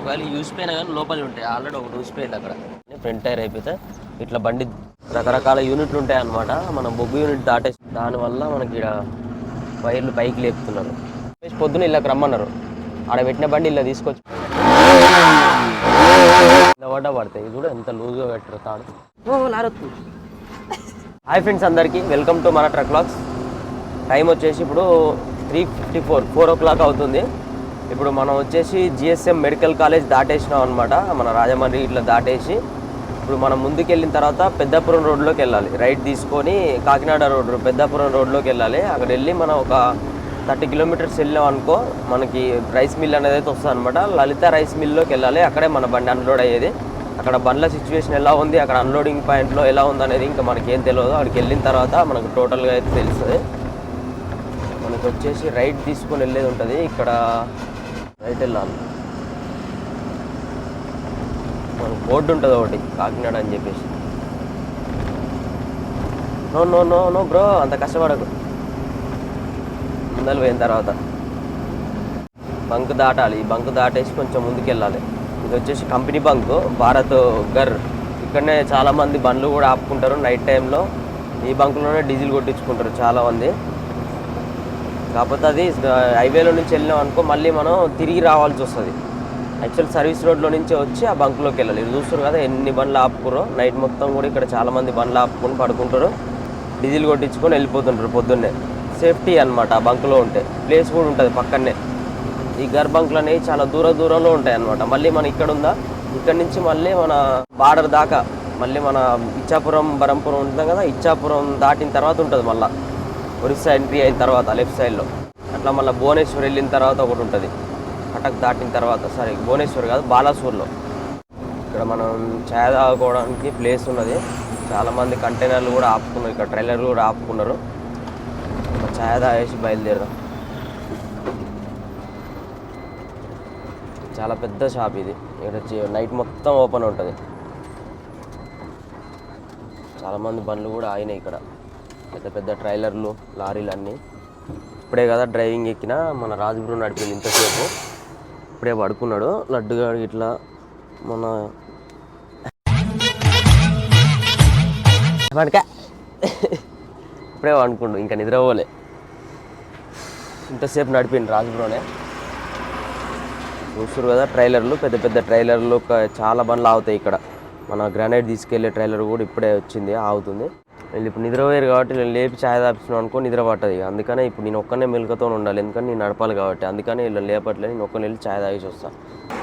ఒకవేళ యూసిపోయినా కానీ లోపలి ఉంటాయి. ఆల్రెడీ ఒకటి యూసిపోయింది అక్కడ. ఫ్రంట్ టైర్ అయిపోతే ఇట్లా బండి రకరకాల యూనిట్లు ఉంటాయి అన్నమాట. మనం బొగ్గు యూనిట్ దాటేసి దానివల్ల మనకి ఇక్కడ వైర్లు పైకి లేపుతున్నారు. పొద్దున్న ఇళ్ళకి రమ్మన్నారు. ఆడ పెట్టిన బండి ఇలా తీసుకొచ్చి ఇలా పడతాయి. ఇది కూడా ఎంత లూజ్గా పెట్టారు తాడు. లారొద్దు. హాయ్ ఫ్రెండ్స్, అందరికీ వెల్కమ్ టు మన ట్రక్ వ్లాగ్స్. టైం వచ్చేసి ఇప్పుడు 3:54, 4 o'clock అవుతుంది. ఇప్పుడు మనం వచ్చేసి జిఎస్ఎం మెడికల్ కాలేజ్ దాటేసినాం అనమాట. మన రాజమండ్రి ఇట్లా దాటేసి ఇప్పుడు మనం ముందుకు వెళ్ళిన తర్వాత పెద్దాపురం రోడ్లోకి వెళ్ళాలి. రైట్ తీసుకొని కాకినాడ రోడ్ పెద్దాపురం రోడ్లోకి వెళ్ళాలి. అక్కడ వెళ్ళి మనం ఒక 30 kilometers వెళ్ళాం అనుకో, మనకి రైస్ మిల్ అనేది అయితే వస్తుంది అనమాట. లలిత రైస్ మిల్లోకి వెళ్ళాలి. అక్కడే మన బండి అన్లోడ్ అయ్యేది. అక్కడ బండ్ల సిచ్యువేషన్ ఎలా ఉంది, అక్కడ అన్లోడింగ్ పాయింట్లో ఎలా ఉంది అనేది ఇంకా మనకేం తెలియదు. అక్కడికి వెళ్ళిన తర్వాత మనకు టోటల్గా అయితే తెలుస్తుంది. మనకు వచ్చేసి రైట్ తీసుకొని వెళ్ళేది ఉంటుంది. ఇక్కడ రైట్ వెళ్ళాలి. మనకు బోర్డు ఉంటుంది ఒకటి, కాకినాడ అని చెప్పేసి. No no no no bro, అంత కష్టపడకు. ముందలు పోయిన తర్వాత బంక్ దాటాలి. ఈ బంక్ దాటేసి కొంచెం ముందుకు వెళ్ళాలి. ఇది వచ్చేసి కంపెనీ బంక్, భారత్ గర్. ఇక్కడనే చాలామంది బండ్లు కూడా ఆపుకుంటారు నైట్ టైంలో. ఈ బంకులోనే డీజిల్ కొట్టించుకుంటారు చాలామంది. కాకపోతే అది హైవేలో నుంచి వెళ్ళినాం అనుకో, మళ్ళీ మనం తిరిగి రావాల్సి వస్తుంది. యాక్చువల్ సర్వీస్ రోడ్లో నుంచి వచ్చి ఆ బంక్లోకి వెళ్ళాలి. ఇది చూస్తారు కదా ఎన్ని బండ్లు ఆపుకురో. నైట్ మొత్తం కూడా ఇక్కడ చాలామంది బండ్లు ఆపుకొని పడుకుంటారు, డీజిల్ కొట్టించుకొని వెళ్ళిపోతుంటారు పొద్దున్నే. సేఫ్టీ అనమాట. ఆ బంక్లో ఉంటే ప్లేస్ కూడా ఉంటుంది పక్కనే. ఈ గర్ బంకులు అనేవి చాలా దూరంలో ఉంటాయి అనమాట. మళ్ళీ మన ఇక్కడ ఉందా, ఇక్కడ నుంచి మళ్ళీ మన బార్డర్ దాకా, మళ్ళీ మన ఇచ్చాపురం బరంపురం ఉంటాం కదా, ఇచ్చాపురం దాటిన తర్వాత ఉంటుంది మళ్ళీ ఒరిస్సా ఎంట్రీ అయిన తర్వాత లెఫ్ట్ సైడ్లో. అట్లా మళ్ళీ భువనేశ్వర్ వెళ్ళిన తర్వాత ఒకటి ఉంటుంది. కటక్ దాటిన తర్వాత, సారీ భువనేశ్వర్ కాదు, బాలాసూర్లో. ఇక్కడ మనం ఛాయ్ తాగుకోవడానికి ప్లేస్ ఉన్నది. చాలామంది కంటైనర్లు కూడా ఆపుకున్నారు, ఇక్కడ ట్రైలర్లు కూడా ఆపుకున్నారు. ఛాయ్ తాగేసి బయలుదేరదాం. చాలా పెద్ద షాప్ ఇది. ఇక్కడ నైట్ మొత్తం ఓపెన్ ఉంటుంది. చాలామంది బండ్లు కూడా ఆగినాయి ఇక్కడ. పెద్ద పెద్ద ట్రైలర్లు, లారీలు అన్నీ. ఇప్పుడే కదా డ్రైవింగ్ ఎక్కిన మన రాజగురు నడిపింది ఇంతసేపు. ఇప్పుడే పడుకున్నాడు లడ్డుగా ఇట్లా. మన ఇప్పుడే అనుకుండు, ఇంకా నిద్రపోలే. ఇంతసేపు నడిపిండు రాజుబ్రోనే. చూస్తారు కదా ట్రైలర్లు, పెద్ద పెద్ద ట్రైలర్లు. చాలా బండ్లు ఆగుతాయి ఇక్కడ. మన గ్రానైట్ తీసుకెళ్లే ట్రైలర్ కూడా ఇప్పుడే వచ్చింది, ఆగుతుంది. వీళ్ళు ఇప్పుడు నిద్రపోయారు కాబట్టి నేను లేపి ఛాయ్ తాపిస్తున్నాను అనుకో, నిద్ర పట్టదు. అందుకనే ఇప్పుడు నేను ఒక్కనే మెలకుతో ఉండాలి, ఎందుకని నేను నడపాలి కాబట్టి. అందుకని వీళ్ళు లేపట్లేదు. నేను ఒక్కని వెళ్ళి ఛాయ్ తాగేసి వస్తాను.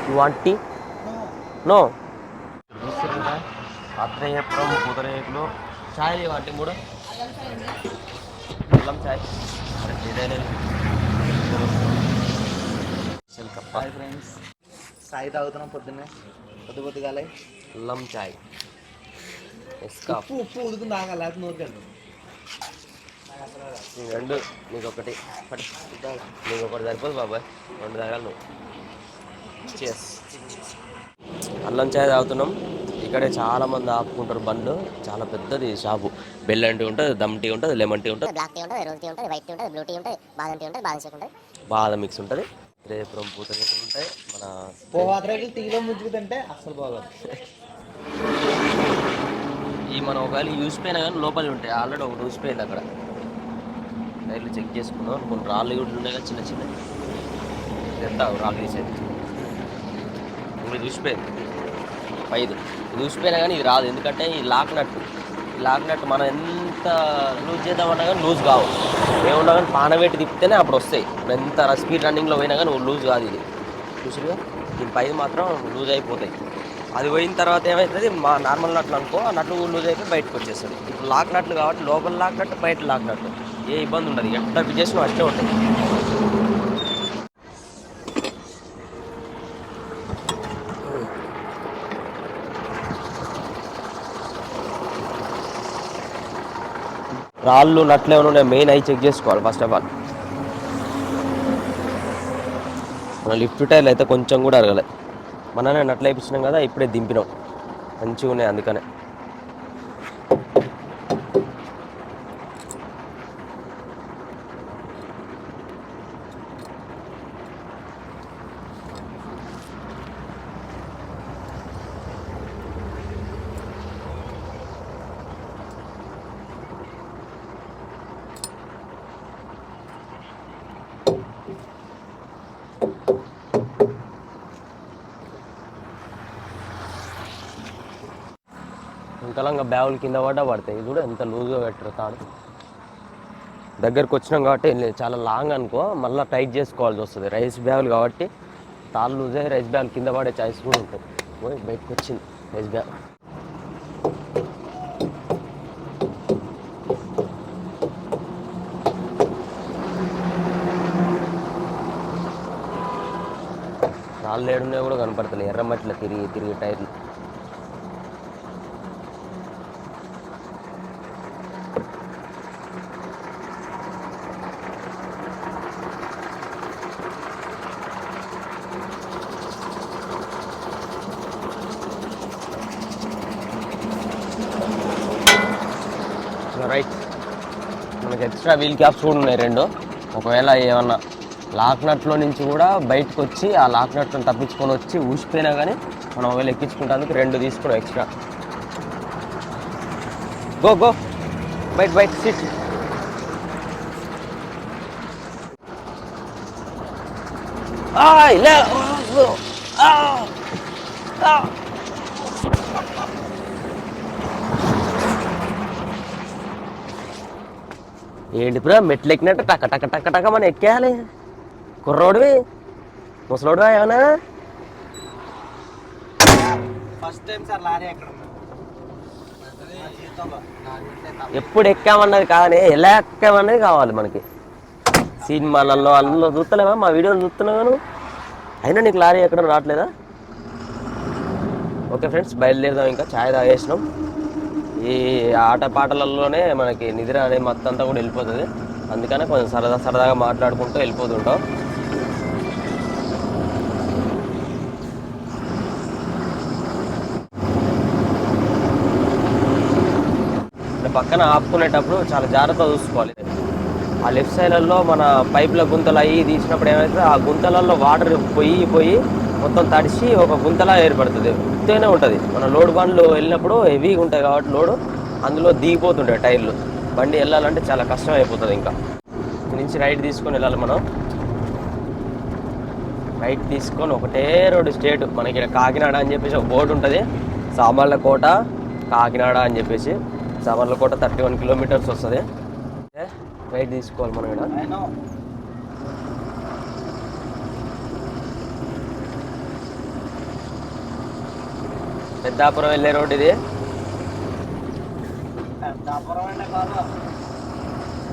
You want tea? No. Atreyapuram పూతరేకులు ఛాయ్ వాటి కూడా అల్లం ఛాయ్. హాయ్ ఫ్రెండ్స్, సాయి తాగుతున్నాం పొద్దున్నే, పొద్దుగాలే. అల్లం ఛాయ్, ఉప్పు ఉదుకుని తాగాలి, అది నోరుకెళ్ళి. రెండు నీకు ఒకటి, నీకు ఒకటి సరిపోదు బాబాయ్, రెండు తాగాలి నువ్వు. చేస్. అల్లం ఛాయ్ తాగుతున్నాం. ఇక్కడే చాలామంది ఆపుకుంటారు బండ్లు. చాలా పెద్దది షాపు. బెల్లం టీ ఉంటుంది, దమ్ టీ ఉంటుంది, లెమన్ టీ ఉంటుంది, బ్లాక్ టీ ఉంటుంది, రోజ్ టీ ఉంటుంది, వైట్ టీ ఉంటుంది, బ్లూ టీ ఉంటుంది, బాదం టీ ఉంటుంది, బాదం షేక్ ఉంటుంది, బాదం మిక్స్ ఉంటుంది, రేపురం పూతరేకులు ఉంటాయి. మన పోవాతరేకులు టీలో ముంచుకుంటే అసలు బాగోదు. ఈ మనం ఒకవేళ యూసిపోయినా కానీ లోపలి ఉంటాయి. ఆల్రెడీ ఒకటి యూసిపోయింది అక్కడ. టైర్లు చెక్ చేసుకున్నాం. కొన్ని రాళ్ళు కూడా ఉన్నాయి కదా చిన్న చిన్న. ఎంత రాళ్ళు తీసేది ఇది చూసిపోయింది. ఇది చూసిపోయినా కానీ ఇది రాదు, ఎందుకంటే ఈ లాక్ నట్టు మనం ఎంత లూజ్ చేద్దామన్నా కానీ లూజ్ కావు. ఏమున్నా కానీ పానబెట్టి తిప్పితేనే అప్పుడు వస్తాయి. ఎంత స్పీడ్ రన్నింగ్లో పోయినా కానీ లూజ్ కాదు ఇది. చూసిగా దీని పైన మాత్రం లూజ్ అయిపోతాయి. అది పోయిన తర్వాత ఏమవుతుంది, మా నార్మల్ నట్లు అనుకో, ఆ నట్లు లూజ్ అయిపోయి బయటకు వచ్చేస్తుంది. ఇప్పుడు లాక్ నట్లు కాబట్టి లోపల లాక్ నట్టు, బయట లాక్ నట్టు, ఏ ఇబ్బంది ఉండదు. ఎట్లా ఫిట్ చేసినా అట్లే ఉంటాయి. రాళ్ళు నట్లు ఏమైనా ఉన్నాయి, మెయిన్ అవి చెక్ చేసుకోవాలి ఫస్ట్ ఆఫ్ ఆల్. మన లిఫ్ట్ టైర్లు అయితే కొంచెం కూడా అరగలే. మననే నట్లు వేయించినాం కదా, ఇప్పుడే దింపినాం, మంచిగా ఉన్నాయి. అందుకనే పుష్కలంగా బ్యాగులు కింద పడతాయి. ఇది కూడా ఎంత లూజ్గా పెట్టరు తాడు. దగ్గరకు వచ్చినాం కాబట్టి చాలా లాంగ్ అనుకో, మళ్ళీ టైట్ చేసుకోవాల్సి వస్తుంది. రైస్ బ్యాగులు కాబట్టి తాళ్ళు లూజ్ అయ్యి రైస్ బ్యాగులు కింద పడే ఛాయిస్ కూడా ఉంటుంది. పోయి బయటకు వచ్చింది రైస్ బ్యాగ్. రాళ్ళు ఏడున్నాయి కూడా కనపడతాయి, ఎర్రమట్ల తిరిగి తిరిగి టైర్లు. రైట్, మనకి ఎక్స్ట్రా వీల్ క్యాప్స్ కూడా ఉన్నాయి 2. ఒకవేళ ఏమన్నా లాక్ నట్లో నుంచి కూడా బయటకు వచ్చి ఆ లాక్ నట్లను తప్పించుకొని వచ్చి ఊసిపోయినా కానీ మనం ఒకవేళ ఎక్కించుకుంటానికి 2 తీసుకున్నాం ఎక్స్ట్రా. గో గో బయట సిట్. ఏంటి బ్రో మెట్లు ఎక్కినట్టు టక టక టక టక మనం ఎక్కేయాలి. కుర్రోడివి ముసలోడివా ఏమన్నా? ఫస్ట్ టైం సార్ లారీ ఎక్కడ ఎప్పుడు ఎక్కామన్నది కానీ ఎలా ఎక్కామన్నది కావాలి మనకి. సినిమాలలో అందులో చూస్తలేవా, మా వీడియోలు చూస్తున్నాను, అయినా నీకు లారీ ఎక్కడం రావట్లేదా? ఓకే ఫ్రెండ్స్, బయలుదేరదాం. ఇంకా ఛాయ్ తాగేసినాం. ఈ ఆట పాటలలోనే మనకి నిద్ర అనే మొత్తంతా కూడా వెళ్ళిపోతుంది. అందుకనే కొంచెం సరదాగా మాట్లాడుకుంటూ వెళ్ళిపోతుంటాం. పక్కన ఆపుకునేటప్పుడు చాలా జాగ్రత్తగా చూసుకోవాలి. ఆ లెఫ్ట్ సైడ్లలో మన పైపుల గుంతలు అవి తీసినప్పుడు ఏమైతే ఆ గుంతలలో వాటర్ పోయి మొత్తం తడిసి ఒక గుంతలా ఏర్పడుతుంది. ఉత్తేనే ఉంటుంది. మన లోడ్ బండ్లు వెళ్ళినప్పుడు హెవీగా ఉంటాయి కాబట్టి లోడు అందులో దిగిపోతుంటాయి టైర్లు. బండి వెళ్ళాలంటే చాలా కష్టం అయిపోతుంది. ఇంకా నుంచి రైట్ తీసుకొని వెళ్ళాలి మనం. రైట్ తీసుకొని ఒకటే రోడ్డు స్టేట్. మనకి ఇక్కడ కాకినాడ అని చెప్పేసి ఒక బోర్డు ఉంటుంది, సామర్లకోట కాకినాడ అని చెప్పేసి. సామర్లకోట 31 కిలోమీటర్స్ వస్తుంది. రైట్ తీసుకోవాలి మనం ఇక్కడ. పెద్దాపురం వెళ్ళే రోడ్ ఇది.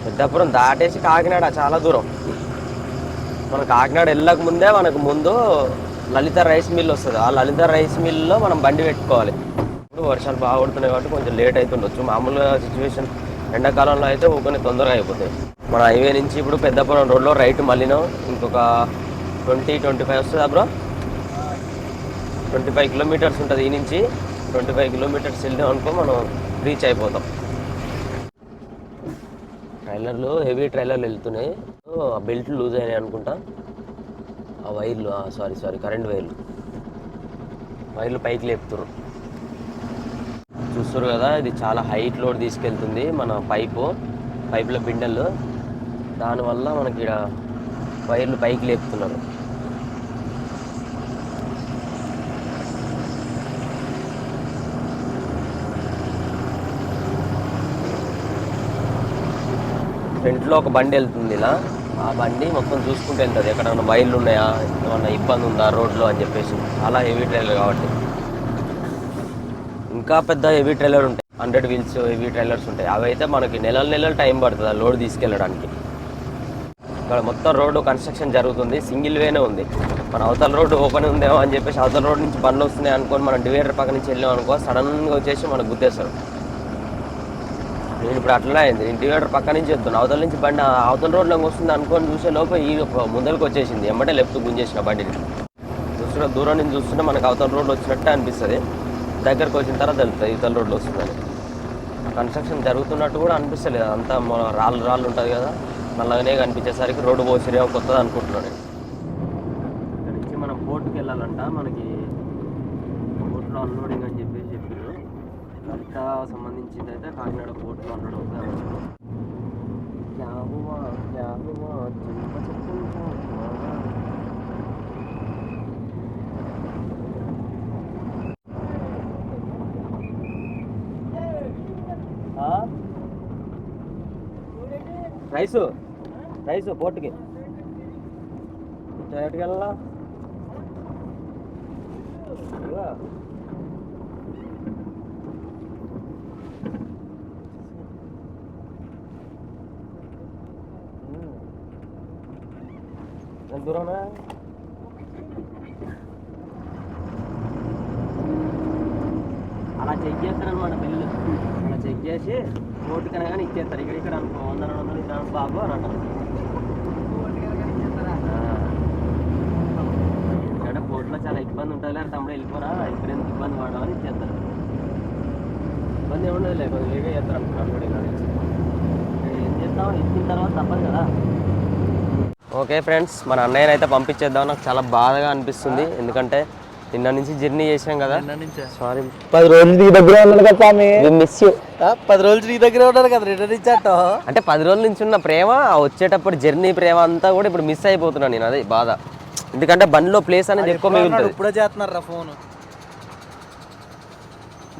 పెద్దాపురం దాటేసి కాకినాడ చాలా దూరం. మన కాకినాడ వెళ్ళక ముందే మనకు ముందు లలిత రైస్ మిల్ వస్తుంది. ఆ లలిత రైస్ మిల్లో మనం బండి పెట్టుకోవాలి. ఇప్పుడు వర్షాలు బాగా పడుతున్నాయి కాబట్టి కొంచెం లేట్ అవుతుండొచ్చు. మామూలుగా సిచ్యువేషన్ ఎండాకాలంలో అయితే ఊకొని తొందరగా అయిపోతాయి. మన హైవే నుంచి ఇప్పుడు పెద్దాపురం రోడ్లో రైట్ మళ్ళీనో ఇంకొక 20-25 వస్తుంది బ్రో. 25 కిలోమీటర్స్ ఉంటుంది. ఈ నుంచి 25 కిలోమీటర్స్ వెళ్ళాం అనుకో మనం రీచ్ అయిపోతాం. ట్రైలర్లు హెవీ ట్రైలర్లు వెళ్తున్నాయి. ఆ బెల్ట్లు లూజ్ అయినాయి అనుకుంటా. ఆ వైర్లు సారీ కరెంట్ వైర్లు పైకి లేపుతున్నారు. చూస్తారు కదా, ఇది చాలా హైట్ లోడ్ తీసుకెళ్తుంది మన పైపుల బిండెలు. దానివల్ల మనకి ఇక్కడ వైర్లు పైకి లేపుతున్నారు. ఫ్రంట్లో ఒక బండి వెళ్తుంది ఇలా. ఆ బండి మొత్తం చూసుకుంటూ వెళ్తుంది ఎక్కడన్నా వైర్లు ఉన్నాయా, ఏమన్నా ఇబ్బంది ఉందా రోడ్లో అని చెప్పేసి. చాలా హెవీ ట్రైలర్ కాబట్టి. ఇంకా పెద్ద హెవీ ట్రైలర్ ఉంటాయి, 100 వీల్స్ హెవీ ట్రైలర్స్ ఉంటాయి. అవి అయితే మనకి నెలలు టైం పడుతుంది ఆ లోడ్ తీసుకెళ్ళడానికి. ఇక్కడ మొత్తం రోడ్డు కన్స్ట్రక్షన్ జరుగుతుంది. సింగిల్ వేనే ఉంది. మన అవతల రోడ్డు ఓపెన్ ఉందేమో అని చెప్పేసి అవతల రోడ్ నుంచి బండ్లు వస్తున్నాయి అనుకోని మనం డివైడర్ పక్క నుంచి వెళ్ళాం అనుకో, సడన్గా వచ్చేసి మనకు గుద్దేస్తారు. నేను ఇప్పుడు అట్లా అయింది. నేను డివైడర్ పక్క నుంచి వెళ్తున్నాను, అవతల నుంచి బండి అవతల రోడ్లోకి వస్తుంది అనుకొని చూసే లోపు ఈ ముందరికి వచ్చేసింది. ఎమ్మటే లెఫ్ట్ గుంజేసిన బండిని. చూస్తున్న దూరం నుంచి చూస్తుంటే మనకు అవతల రోడ్లు వచ్చినట్టే అనిపిస్తుంది. దగ్గరకు వచ్చిన తర్వాత తెలుస్తుంది ఇవతల రోడ్లు వస్తుందని. కన్స్ట్రక్షన్ జరుగుతున్నట్టు కూడా అనిపిస్తలేదు. అంతా రాళ్ళు ఉంటుంది కదా, మళ్ళీ కనిపించేసరికి రోడ్డు పోసిరేమో కొత్తది అనుకుంటున్నాను. ఇక్కడ నుంచి మనం పోర్టుకి వెళ్ళాలంట. మనకి పోర్టులో అన్లోడింగ్ అని చెప్పేసి చెప్పారు. లలిత సంబంధించింది అయితే కాకినాడ పోర్టులో అన్లోడ్ అవుతుంది. రైసు పోర్టుకి ఎక్కడికి వెళ్ళా ఎంత దూరమా అలా చెక్ చేస్తారనమాట బిల్లు అలా చెక్ చేసి కోర్టు కన్నా కానీ ఇచ్చేస్తారు ఇక్కడ అనుకో 100-200 ఇచ్చిన బాబు అని అంటారు ఇక్కడ కోర్టులో చాలా ఇబ్బంది ఉంటుంది అని తమ్ముడు వెళ్ళిపోరా ఇక్కడ ఎంత ఇబ్బంది పడాలని ఇచ్చేస్తారు ఇబ్బంది ఏముండదు లేదు కొంచెం లేగా చేస్తారు అనుకున్నాను కూడా ఏం చేస్తాం ఇచ్చిన తర్వాత తప్పదు కదా ఓకే ఫ్రెండ్స్ మన అన్నయ్యని అయితే పంపించేద్దాం నాకు చాలా బాధగా అనిపిస్తుంది ఎందుకంటే నిన్న నుంచి జర్నీ చేసాం కదా సారీ 10 రోజులు నీ దగ్గర ఉన్నాను కదా స్వామి మిస్ యూ 10 రోజులు నీ దగ్గర ఉన్నారు కదా రిటర్న్ ఇచ్చాట అంటే 10 రోజుల నుంచి ఉన్న ప్రేమ వచ్చేటప్పుడు జర్నీ ప్రేమ అంతా కూడా ఇప్పుడు మిస్ అయిపోతున్నాను నేను అదే బాధ ఎందుకంటే బండిలో ప్లేస్ అనేది ఎక్కువ మిగులుతుంది ఇప్పుడే చేస్తున్నారా ఫోన్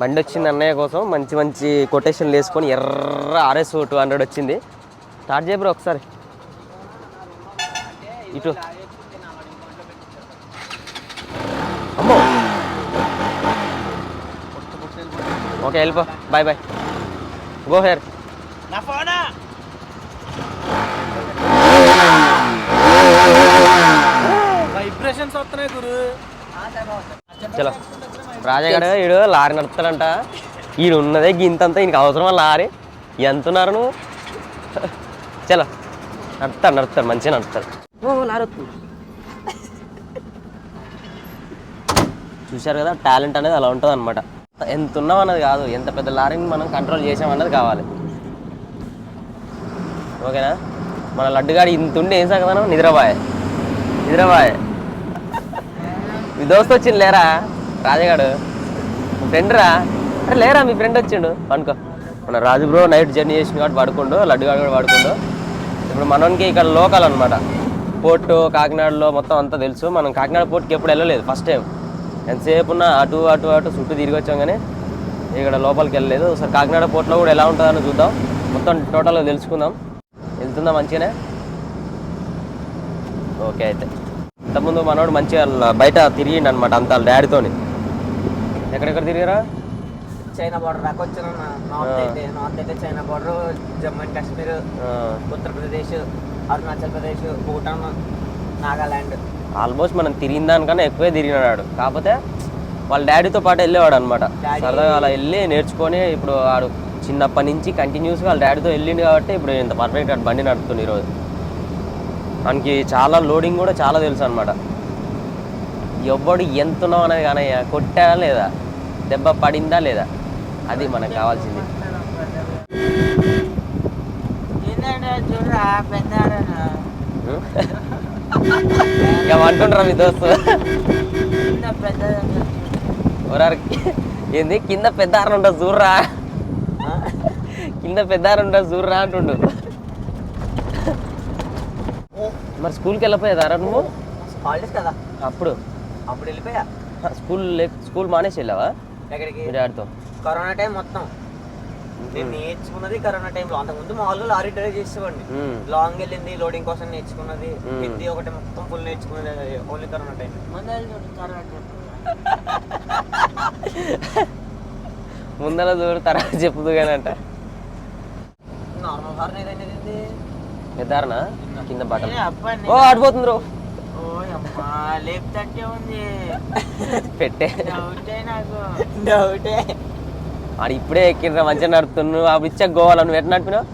బండి వచ్చింది అన్నయ్య కోసం మంచి మంచి కొటేషన్లు వేసుకొని ఎర్ర RS 200 వచ్చింది స్టార్ట్ చేయబ్రో ఒకసారి ఇటు అమ్మో ఓకే వెళ్ళిపో బాయ్ బాయ్ గో హెయిర్ నా ఫోనా వైబ్రేషన్స్ వస్తున్నాయి గురు చలో రాజాగాడు వీడు లారీ నడుపుతాడంట ఈయన ఉన్నదే గింతంతా ఈయనకి అవసరం లారీ ఎంత ఉన్నారు నువ్వు చలో నడుపుతాడు మంచిగా నడుపుతాడు లారీ వస్తుంది చూశారు కదా టాలెంట్ అనేది అలా ఉంటుంది అనమాట ఎంత ఉన్నాం అన్నది కాదు ఎంత పెద్ద లారీని మనం కంట్రోల్ చేసామన్నది కావాలి ఓకేనా మన లడ్డుగాడి ఇంత ఉండి ఏం సాగదాను నిద్రబాయ్ మీ దోస్తు వచ్చింది లేరా రాజగాడు మీ ఫ్రెండ్ రా అరే లేరా మీ ఫ్రెండ్ వచ్చిండు అనుకో మన రాజు బ్రో నైట్ జర్నీ చేసిన కాబట్టి పడుకుండు లడ్డుగాడు కూడా పడుకుండు ఇప్పుడు మనకి ఇక్కడ లోకల్ అనమాట పోర్టు కాకినాడలో మొత్తం అంతా తెలుసు మనం కాకినాడ పోర్ట్కి ఎప్పుడు వెళ్ళలేదు ఫస్ట్ టైం ఎంతసేపు ఉన్నా అటు చుట్టూ తిరిగి వచ్చాం కానీ ఇక్కడ లోపలికి వెళ్ళలేదు ఒకసారి కాకినాడ పోర్ట్లో కూడా ఎలా ఉంటుందని చూద్దాం మొత్తం టోటల్గా తెలుసుకుందాం వెళ్తుందా మంచిగానే ఓకే అయితే ఇంతకుముందు మనోడు మంచిగా బయట తిరిగిండు అనమాట అంత డాడీతోని ఎక్కడెక్కడ తిరిగారా చైనా బార్డర్ దాకా వచ్చాను నార్త్ అయితే China border Jammu and Kashmir Uttar Pradesh Arunachal Pradesh Bhutan Nagaland almost మనం తిరిగిన దానికన్నా ఎక్కువే తిరిగినాడు కాకపోతే వాళ్ళ డాడీతో పాటు వెళ్ళేవాడు అనమాట సరదాగా అలా వెళ్ళి నేర్చుకొని ఇప్పుడు వాడు చిన్నప్పటి నుంచి కంటిన్యూస్గా వాళ్ళ డాడీతో వెళ్ళిండు కాబట్టి ఇప్పుడు ఇంత పర్ఫెక్ట్ అటు బండి నడుపుతుంది ఈరోజు మనకి చాలా లోడింగ్ కూడా చాలా తెలుసు అనమాట ఎవ్వడు ఎంత ఉన్నావు అనేది కానీ కొట్టాడా లేదా దెబ్బ పడిందా లేదా అది మనకు కావాల్సింది ఇక అంటుండ్రా మీ దోస్తు ఏంది కింద పెద్ద ఆరని ఉంటుంది చూర్రా కింద పెద్ద ఆరని ఉంటుంది చూర్రా అంటుండు మరి స్కూల్కి వెళ్ళిపోయేదారా నువ్వు హాలిడేస్ కదా అప్పుడు వెళ్ళిపోయా స్కూల్ మానేసి వెళ్ళావా ఎక్కడికి మీ డాడీతో కరోనా టైం మొత్తం నేను నేర్చుకున్నది కరోనా టైంలో అంతకుముందు మామూలుగా లారీ డ్రైవ్ చేసేవాడిని లాంగ్ వెళ్ళింది లోడింగ్ కోసం నేర్చుకున్నది హిందీ ఒకటి మొత్తం ఫుల్ నేర్చుకున్నది ఓన్లీ కరోనా టైం ముందర చూడు తర్వాత చెప్పుదు కానీ అంట నార్మల్ హార్న్ ఏదైనా పెద్దారనా కింద బట్టలు ఓ ఆడిపోతుంది రో పెట్టే ఆడు ఇప్పుడే ఎక్కిండ్రా మంచిగా నడుపుతున్నావు అప్పుడు ఇచ్చా గోవాల నువ్వు ఎట్లా నడిపినావు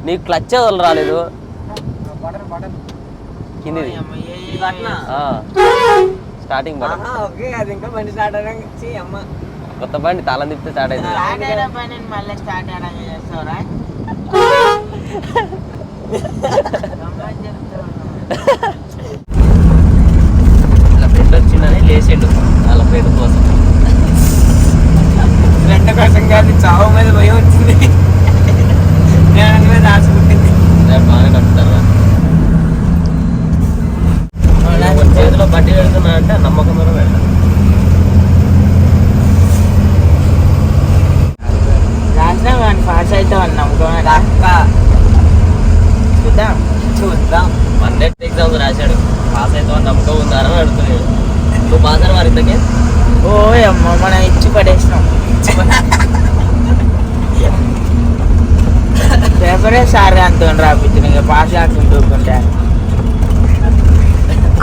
నీకు క్లచ్ వదలు రాలేదు కిందిది స్టార్టింగ్ కొత్త బండి తాళం తిప్పితే స్టార్ట్ అవుతుంది ఇలా ఫ్రెండ్ వచ్చిందని లేచిండు వాళ్ళ ఫ్రెండ్ కోసం ఫ్రెండ్ కోసం కాదు చావు మీద భయం వచ్చింది నేను మీద ఆశ పుట్టింది బాగానే నడుపుతారు చేతిలో బండి వెళ్తున్నా అంటే నమ్మకంతో వెళ్తాను రాసినా పాస్ అవుతావు అని నమ్మకం నమ్మకం ఉందారా అని అడుగుతున్నాడు. నువ్వు బాధ వారి ఇంతకే ఓ అమ్మ మనం ఇచ్చి పడేసినాం. పేపరే సార్ అంత రాపించిన ఇక పాస్ కాకుంటుంటే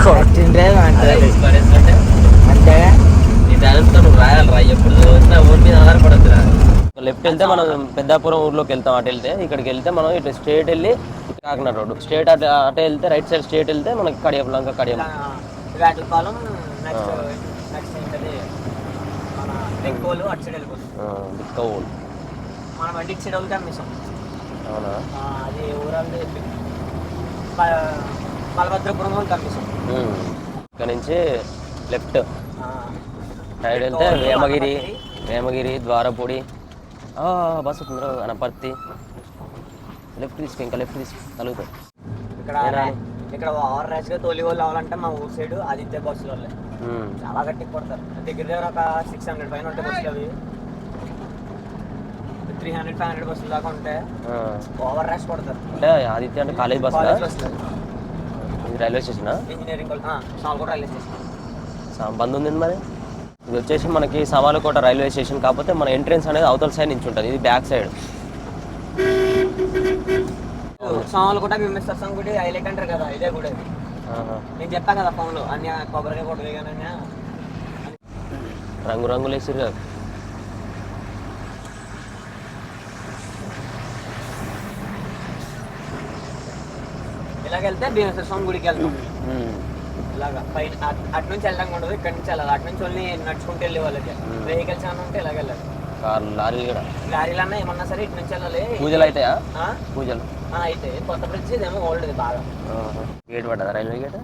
కొట్టిండే అంటారు అంతేగా. నీ టాలెంట్తో నువ్వు రాయాలి రా, ఎప్పుడు చదివినా ఊరి మీద ఆధారపడద్దురా. లెఫ్ట్ వెళ్తే మనం పెద్దాపురం ఊర్లోకి వెళ్తాం. అటు వెళ్తే ఇక్కడికి వెళ్తే మనం ఇటు స్ట్రేట్ వెళ్ళి కాకినాడ రోడ్డు స్ట్రేట్ అటు వెళ్తే రైట్ సైడ్ స్ట్రేట్ వెళ్తే మనకి కడియపులంక కడియం వేటపాలెం నెక్స్ట్ ఏంటది మన బెంకోలు అటు సైడ్ వెళ్ళిపోతుంది. బిక్కవోలు మన బండి ఇటు సైడ్ వెళ్తే అమ్మేసాం. అవునా? అది ఊరాలు బలభద్రపురం వాళ్ళకి అమ్మేసాం. ఇక్కడ నుంచి లెఫ్ట్ సైడ్ వెళ్తే వేమగిరి ద్వారపూడి బస్సు తొందర అనపర్తి. లెఫ్ట్ తీసుకో, ఇంకా లెఫ్ట్ తీసుకో కలుగుతాయి. ఇక్కడ ఓవర్ ర్యాష్ గా తోలి వాళ్ళు అవ్వాలంటే మా ఊరు సైడ్ ఆదిత్య బస్సులు వాళ్ళే చాలా గట్టికి పడతారు. దగ్గర ఒక 600 పైన ఉంటాయి బస్సులు. అవి 300-500 బస్సులు దాకా ఉంటాయి. ఓవర్ ర్యాష్ పడతారు. అంటే ఆదిత్య అంటే college bus railway station engineering Salkota railway station bandh ఉంది మరి. ఇది వచ్చేసి మనకి సామాలకోట రైల్వే స్టేషన్, కాకపోతే మన ఎంట్రెన్స్ అనేది అవతల సైడ్ నుంచి ఉంటుంది. ఇది బ్యాక్ సైడ్. సామాలకోట మిమ్మల్ని గుడి హైలైట్ అంటారు కదా, ఇదే గుడి. నేను చెప్పా కదా ఫోన్లో అన్ని కొబ్బరికాయ కొట్టదు కానీ రంగురంగులు వేసారు కదా. ఇలాగెళ్తే భీమేశ్వర స్వామి గుడికి వెళ్తాం. ఇలాగా పైన అటు నుంచి వెళ్ళడానికి ఉండదు, ఇక్కడ నుంచి వెళ్ళాలి. అటు నుంచి ఓన్లీ నడుచుకుంటూ వెళ్ళే వాళ్ళకి. వెహికల్స్ ఏమైనా ఉంటే ఇలాగ వెళ్ళాలి. లారీలు కూడా లారీలు అన్నా ఏమన్నా సరే ఇటు నుంచి వెళ్ళాలి. పూజలు అవుతాయా? పూజలు అయితే కొత్త బ్రిడ్జ్ ఇదేమో ఓల్డ్ బాగా. గేట్ పడ్డదా రైల్వే గేట్?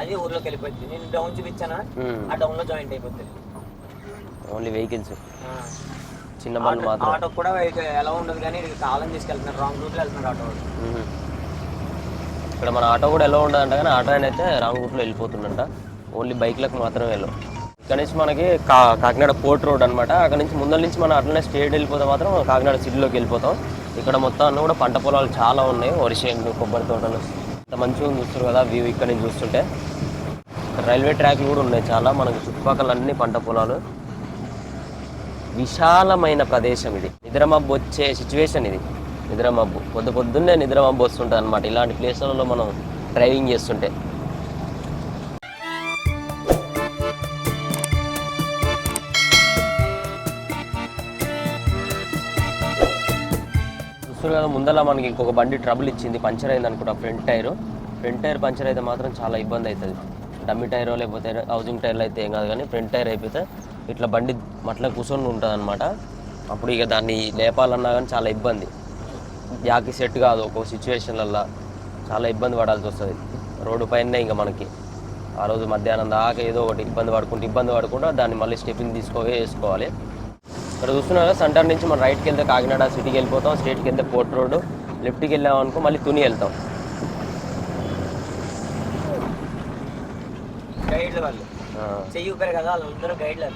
అది ఊర్లోకి వెళ్ళిపోద్ది. నేను డౌన్ చూపించానా, ఆ డౌన్ లో జాయింట్ అయిపోతుంది. ఓన్లీ వెహికల్స్ చిన్న బండ్లు మాత్రం. ఆటో కూడా ఎలా ఉండదు కానీ కాలం తీసుకెళ్తున్నారు, రాంగ్ రూట్లో వెళ్తున్నారు ఆటో. ఇక్కడ మన ఆటో కూడా ఎలా ఉండదంట, కానీ ఆటో అయితే రాంగ్ రూట్లో వెళ్ళిపోతుందంట. ఓన్లీ బైక్లకు మాత్రమే వెళ్ళు. ఇక్కడ నుంచి మనకి కాకినాడ పోర్ట్ రోడ్ అనమాట. అక్కడ నుంచి ముందర నుంచి మనం అట్లనే స్ట్రేట్ వెళ్ళిపోతే మాత్రం కాకినాడ సిటీలోకి వెళ్ళిపోతాం. ఇక్కడ మొత్తం అన్నీ కూడా పంట పొలాలు చాలా ఉన్నాయి. వరి చేనులు, కొబ్బరి తోటలు, ఇంత మంచిగా చూస్తారు కదా వ్యూ ఇక్కడ నుంచి చూస్తుంటే. రైల్వే ట్రాక్లు కూడా ఉన్నాయి చాలా. మనకి చుట్టుపక్కల అన్ని పంట పొలాలు, విశాలమైన ప్రదేశం ఇది. నిద్రమబ్బు వచ్చే సిచ్యువేషన్ ఇది. నిద్రమబ్బు పొద్దున్నే నిద్రమబ్బు వస్తుంటుంది అనమాట ఇలాంటి ప్లేస్లలో మనం డ్రైవింగ్ చేస్తుంటే. చూస్తారు కదా ముందర మనకి ఇంకొక బండి ట్రబుల్ ఇచ్చింది, పంచర్ అయింది అనుకుంటా. ఫ్రంట్ టైర్ పంచర్ అయితే మాత్రం చాలా ఇబ్బంది అవుతుంది. డమ్మి టైర్ లేకపోతే హౌసింగ్ టైర్లు అయితే ఏం కాదు, కానీ ఫ్రంట్ టైర్ అయిపోతే ఇట్లా బండి మట్ల కూర్చొని ఉంటుంది అనమాట. అప్పుడు ఇక దాన్ని లేపాలన్నా కానీ చాలా ఇబ్బంది. యాకి సెట్ కాదు ఒక్కో సిచ్యువేషన్లల్లో, చాలా ఇబ్బంది పడాల్సి వస్తుంది. రోడ్డు పైనే ఇంకా మనకి ఆ రోజు మధ్యాహ్నం దాకా ఏదో ఒకటి ఇబ్బంది పడకుండా దాన్ని మళ్ళీ స్టెప్పింగ్ వేసుకోవాలి. ఇక్కడ చూస్తున్నారు సెంటర్ నుంచి మనం రైట్కి వెళ్తే కాకినాడ సిటీకి వెళ్ళిపోతాం, స్ట్రేట్కి వెళ్తే పోర్ట్ రోడ్డు, లెఫ్ట్కి వెళ్ళాం అనుకో మళ్ళీ తుని వెళ్తాం. గైడ్లు వాళ్ళు చెయ్యి ఊపారు కదా, వాళ్ళందరూ గైడ్లు.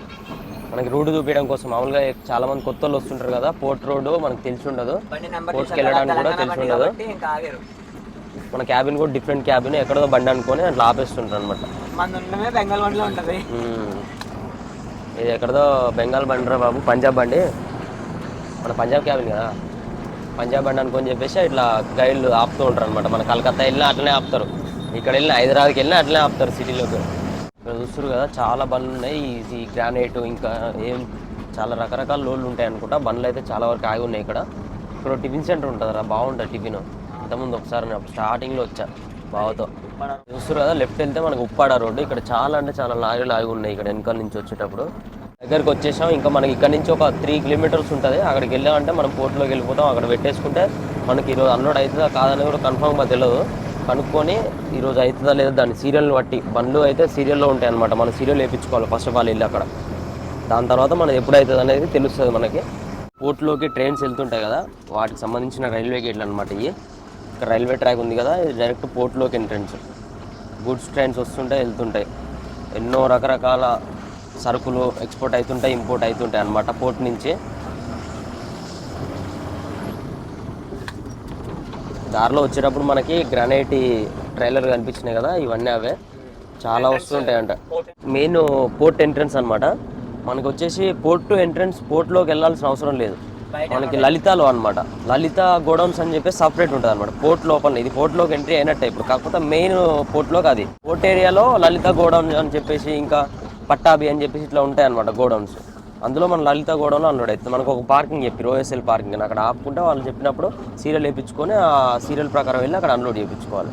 మనకి రోడ్డు చూపించడం కోసం మామూలుగా చాలా మంది కొత్త వాళ్ళు వస్తుంటారు కదా. పోర్ట్ రోడ్డు మనకు తెలిసి ఉండదు, పోర్ట్కి వెళ్ళడానికి కూడా తెలిసి ఉండదు. మన క్యాబిన్ కూడా డిఫరెంట్ క్యాబిన్, ఎక్కడో బండి అనుకొని అట్లా ఆపేస్తుంటారు అనమాట. బెంగాల్ బండిలో ఉంటుంది ఇది. ఎక్కడదో బెంగాల్ బండి రా బాబు, పంజాబ్ బండి. మన పంజాబ్ క్యాబిన్ కదా, పంజాబ్ బండి అనుకొని చెప్పేసి ఇట్లా గైడ్లు ఆపుతూ ఉంటారు అనమాట. మన కలకత్తా వెళ్ళినా అట్లనే ఆపుతారు, ఇక్కడ వెళ్ళినా హైదరాబాద్కి వెళ్ళినా అట్లనే ఆపుతారు సిటీలోకి. ఇక్కడ చూస్తారు కదా చాలా బండ్లు ఉన్నాయి. ఈ గ్రానైట్ ఇంకా ఏం చాలా రకరకాల లోడ్లు ఉంటాయి అనుకుంటా. బండ్లు అయితే చాలా వరకు ఆగి ఉన్నాయి. ఇక్కడ టిఫిన్ సెంటర్ ఉంటుంది రా, బాగుంటుంది టిఫిన్. ఇంతకుముందు ఒకసారి నేను స్టార్టింగ్లో వచ్చా బావతో. చూస్తారు కదా లెఫ్ట్ వెళ్తే మనకు ఉప్పాడ రోడ్డు. ఇక్కడ చాలా అంటే చాలా లారీలు ఆగి ఉన్నాయి ఇక్కడ వెనకాల నుంచి వచ్చేటప్పుడు. దగ్గరికి వచ్చేసాం. ఇంకా మనకి ఇక్కడ నుంచి ఒక 3 కిలోమీటర్స్ ఉంటుంది. అక్కడికి వెళ్ళామంటే మనం పోర్ట్లోకి వెళ్ళిపోతాం. అక్కడ పెట్టేసుకుంటే మనకి ఈరోజు అన్లోడ్ అవుతుందా కాదని కూడా కన్ఫామ్గా తెలియదు. కనుక్కొని ఈరోజు అవుతుందా లేదా దాన్ని సీరియల్ని బట్టి, బండ్లు అయితే సీరియల్లో ఉంటాయి అనమాట. మనం సీరియల్ వేయించుకోవాలి ఫస్ట్ ఆఫ్ ఆల్ వెళ్ళి అక్కడ. దాని తర్వాత మనది ఎప్పుడు అవుతుంది అనేది తెలుస్తుంది మనకి. పోర్ట్లోకి ట్రైన్స్ వెళ్తుంటాయి కదా, వాటికి సంబంధించిన రైల్వే గేట్లు అనమాట ఇవి. ఇక్కడ రైల్వే ట్రాక్ ఉంది కదా, ఇది డైరెక్ట్ పోర్ట్లోకి ఎంట్రన్స్. గూడ్స్ ట్రైన్స్ వస్తుంటాయి వెళ్తుంటాయి. ఎన్నో రకరకాల సరుకులు ఎక్స్పోర్ట్ అవుతుంటాయి, ఇంపోర్ట్ అవుతుంటాయి అన్నమాట పోర్ట్ నుంచి. దారిలో వచ్చేటప్పుడు మనకి గ్రానైట్ ట్రైలర్ కనిపించినాయి కదా, ఇవన్నీ అవే. చాలా వస్తుంటాయంట. మెయిన్ పోర్ట్ ఎంట్రన్స్ అనమాట. మనకు వచ్చేసి పోర్ట్ టు ఎంట్రన్స్, పోర్ట్లోకి వెళ్ళాల్సిన అవసరం లేదు. మనకి లలితాలో అనమాట, లలిత గోడౌన్స్ అని చెప్పి సపరేట్ ఉంటుంది అనమాట. పోర్ట్ లోపల ఇది పోర్ట్లోకి ఎంట్రీ అయినట్టే ఇప్పుడు, కాకపోతే మెయిన్ పోర్ట్లోకి అది పోర్ట్ ఏరియాలో లలిత గోడౌన్స్ అని చెప్పేసి ఇంకా పట్టాభి అని చెప్పేసి ఇట్లా ఉంటాయి అనమాట గోడౌన్స్. అందులో మన లలిత గోడౌన్లో అన్లోడ్ అవుతుంది. మనకు ఒక పార్కింగ్ చెప్పి OSL పార్కింగ్ అని అక్కడ ఆపుకుంటే వాళ్ళు చెప్పినప్పుడు సీరియల్ వేయించుకొని ఆ సీరియల్ ప్రకారం వెళ్ళి అక్కడ అన్లోడ్ చేయించుకోవాలి.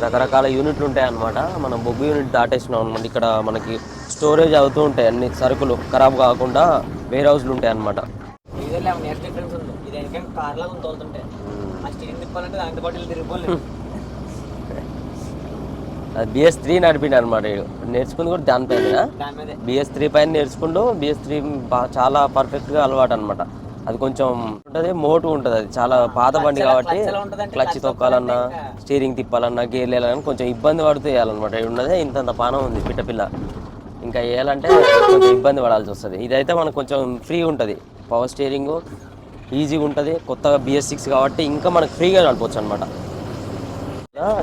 రకరకాల యూనిట్లు ఉంటాయి అన్నమాట. మనం బొగ్గు యూనిట్ దాటేసినాం అనమాట. ఇక్కడ మనకి స్టోరేజ్ అవుతూ ఉంటాయి అన్ని సరుకులు ఖరాబ్ కాకుండా, వేర్ హౌస్లు ఉంటాయి అన్నమాట. ఇదే 11 years డిఫరెన్స్ ఉంది. ఇది ఎందుకంటే కార్ లాగా తోలుతుంటే ఆ స్టీరింగ్ తిప్పాలంటే దాంతో పాటు తిరిగిపోలేదు. అది BS3 నడిపిండి అనమాట. నేర్చుకుంది కూడా దానిపైన, దాని మీద BS3 పైన నేర్చుకుంటూ BS3 చాలా పర్ఫెక్ట్గా అలవాటు అనమాట. అది కొంచెం ఉంటుంది, మోటు ఉంటుంది. అది చాలా పాత బండి కాబట్టి క్లచ్ తొక్కాలన్నా, స్టీరింగ్ తిప్పాలన్నా, గేర్లు వేయాలన్నా కొంచెం ఇబ్బంది పడుతూ వేయాలన్నమాట. ఇది ఉన్నదే ఇంత పానం ఉంది పిట్టపిల్ల, ఇంకా వేయాలంటే కొంచెం ఇబ్బంది పడాల్సి వస్తుంది. ఇదైతే మనకు కొంచెం ఫ్రీ ఉంటుంది, పవర్ స్టీరింగ్ ఈజీగా ఉంటుంది. కొత్తగా BS6 కాబట్టి ఇంకా మనకు ఫ్రీగా నడపవచ్చు అనమాట.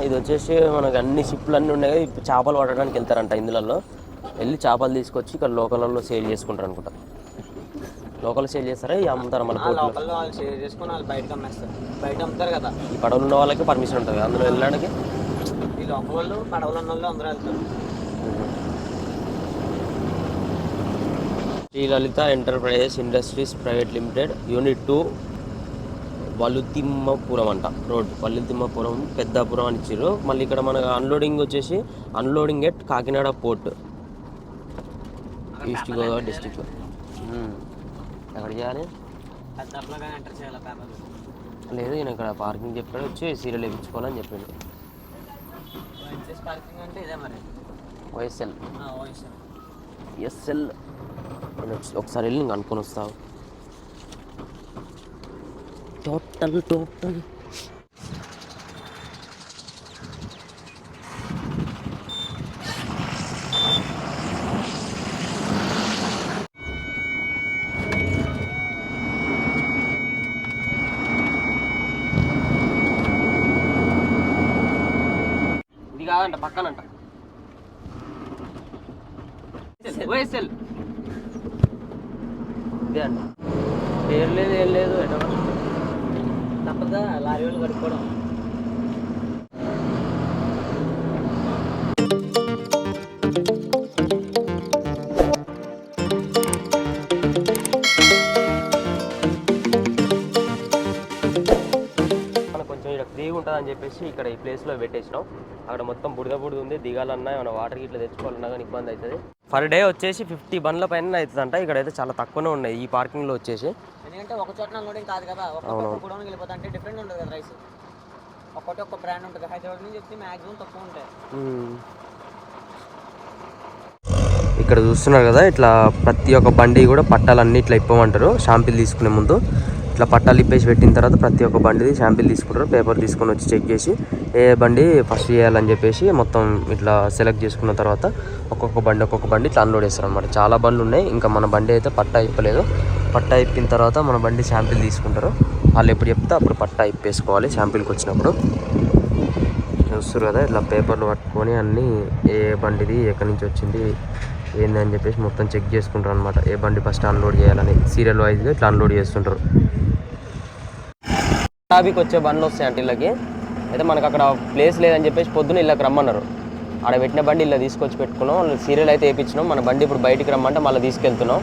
ఇది వచ్చేసి మనకు అన్ని షిప్లు అన్నీ ఉన్నాయి. ఇప్పుడు చేపలు పట్టడానికి వెళ్తారంట. ఇందులో వెళ్ళి చేపలు తీసుకొచ్చి ఇక్కడ లోకల్లో సేల్ చేసుకుంటారు అనుకుంటా. లోకల్ సేల్ చేస్తారా, అమ్ముతారా మన లోకల్లో వాళ్ళు షేర్ చేసుకుని వాళ్ళు బయటకు అమ్మేస్తారు. బయట అమ్ముతారు కదా. ఈ పడవలు ఉన్న వాళ్ళకి పర్మిషన్ ఉంటుంది అందులో వెళ్ళడానికి. ఈ లోకల్ వాళ్ళు పడవలు ఉన్న వాళ్ళు అందరూ వెళ్తారు. Sri Lalitha enterprises industries private limited unit 2 Valuthimmapuram అంట రోడ్. వలుతిమ్మపురం పెద్దాపురం అని ఇచ్చారు. మళ్ళీ ఇక్కడ మనకు అన్లోడింగ్ వచ్చేసి unloading at Kakinada port, east Godavari డిస్టిక్లో. ఎక్కడ చేయాలి? ఎంటర్ చేయాలి పేపర్ లేదు, నేను ఇక్కడ పార్కింగ్ చెప్పాడు, వచ్చి సీరియల్ వేయించుకోవాలని చెప్పిండు. పార్కింగ్ అంటే ఇదే మరి OSL OSL. నేను ఒకసారి వెళ్ళి నేను అనుకుని వస్తావు. టోటల్ ఇది కాదంట, పక్కనంట OSL. ఇదే అంట, పేరు లేదు ఏం లేదు. తప్పదా లారీ వాళ్ళు కడుక్కోవడం. కొంచెం ఇక్కడ ఫ్రీగా ఉంటుంది అని చెప్పేసి ఇక్కడ ఈ ప్లేస్లో పెట్టేసినాం. అక్కడ మొత్తం బుడద ఉంది, దిగాలన్నా ఏమైనా వాటర్ ఇట్లా తెచ్చుకోవాలన్నా కానీ ఇబ్బంది అవుతుంది. పర్ డే వచ్చేసి 50 బండ్ల పైన అవుతుందంట. ఇక్కడైతే చాలా తక్కువనే ఉన్నాయి ఈ పార్కింగ్లో వచ్చేసి. ఎందుకంటే ఒక చోట అన్లోడింగ్ కాదు కదా, ఒక్కొక్క గోడౌన్కి వెళ్ళిపోతా అంటే డిఫరెంట్ ఉంటుంది కదా రైస్. ఒక్కొక్క బ్రాండ్ ఉంటుంది. హైదరాబాద్ నుంచి చెప్తే మ్యాక్సిమం తక్కువ ఉంటాయి. ఇక్కడ చూస్తున్నారు కదా, ఇట్లా ప్రతి ఒక్క బండి కూడా పట్టాలన్నీ ఇట్లా ఇప్పమంటారు షాంపిల్ తీసుకునే ముందు. ఇట్లా పట్టాలు ఇప్పేసి పెట్టిన తర్వాత ప్రతి ఒక్క బండిది షాంపిల్ తీసుకుంటారు. పేపర్ తీసుకొని వచ్చి చెక్ చేసి ఏ బండి ఫస్ట్ చేయాలని చెప్పేసి మొత్తం ఇట్లా సెలెక్ట్ చేసుకున్న తర్వాత ఒక్కొక్క బండి ఇట్లా అన్లోడ్ చేస్తారు అనమాట. చాలా బండ్లు ఉన్నాయి. ఇంకా మన బండి అయితే పట్టా ఇప్పలేదు. పట్టా ఇప్పిన తర్వాత మన బండి షాంపిల్ తీసుకుంటారు. వాళ్ళు ఎప్పుడు చెప్తే అప్పుడు పట్టా ఇప్పేసుకోవాలి. షాంపిల్కి వచ్చినప్పుడు చూస్తారు కదా, ఇట్లా పేపర్లు పట్టుకొని అన్నీ ఏ బండిది ఎక్కడి నుంచి వచ్చింది ఏంది అని చెప్పేసి మొత్తం చెక్ చేసుకుంటారు అనమాట. ఏ బండి ఫస్ట్ అన్లోడ్ చేయాలని సీరియల్ వైజ్గా ఇట్లా అన్లోడ్ చేస్తుంటారు. టాపిక్ వచ్చే బండ్లు వస్తాయంట ఇళ్ళకి. అయితే మనకు అక్కడ ప్లేస్ లేదని చెప్పేసి పొద్దున్న ఇళ్ళకి రమ్మన్నారు. ఆడ పెట్టిన బండి ఇలా తీసుకొచ్చి పెట్టుకున్నాం. సీరియల్ అయితే వేయించినాం. మన బండి ఇప్పుడు బయటికి రమ్మంటే మళ్ళీ తీసుకెళ్తున్నాం.